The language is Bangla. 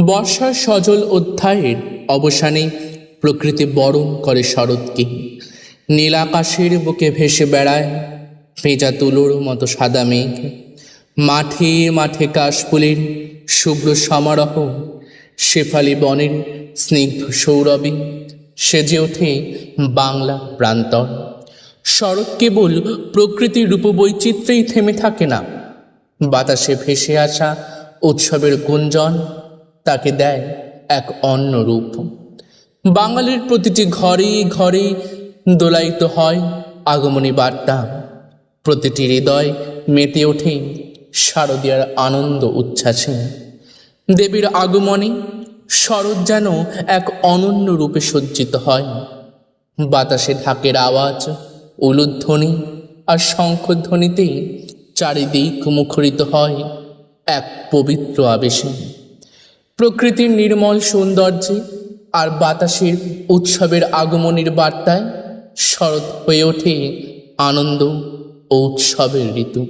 বর্ষার সজল অধ্যায়ের অবসানে প্রকৃতি বরণ করে শরৎকে। নীল আকাশের বুকে ভেসে বেড়ায় ভেজা তুলোর মতো সাদা মেঘ। মাঠে মাঠে কাশফুলের শুভ্র সমারোহ, শেফালি বনের স্নিগ্ধ সৌরভে সেজে ওঠে বাংলা প্রান্তর। শরৎ কেবল প্রকৃতির রূপবৈচিত্র্যেই থেমে থাকে না, বাতাসে ভেসে আসা উৎসবের গুঞ্জন তাকে দেয় এক অন্য রূপ। বাঙালির প্রতিটি ঘরে ঘরে দোলায়িত হয় আগমনী বার্তা, প্রতিটি হৃদয় মেতে ওঠে শারদীয়ার আনন্দ উচ্ছ্বাসে। দেবীর আগমনে শরৎ যেন এক অনন্য রূপে সজ্জিত হয়। বাতাসে ঢাকের আওয়াজ, উলুধ্বনি আর শঙ্খধ্বনিতে চারিদিক মুখরিত হয় এক পবিত্র আবেশে। প্রকৃতির নির্মল সৌন্দর্যে আর বাতাসের উৎসবের আগমনের বার্তায় শরৎ হয়ে ওঠে আনন্দ ও উৎসবের ঋতু।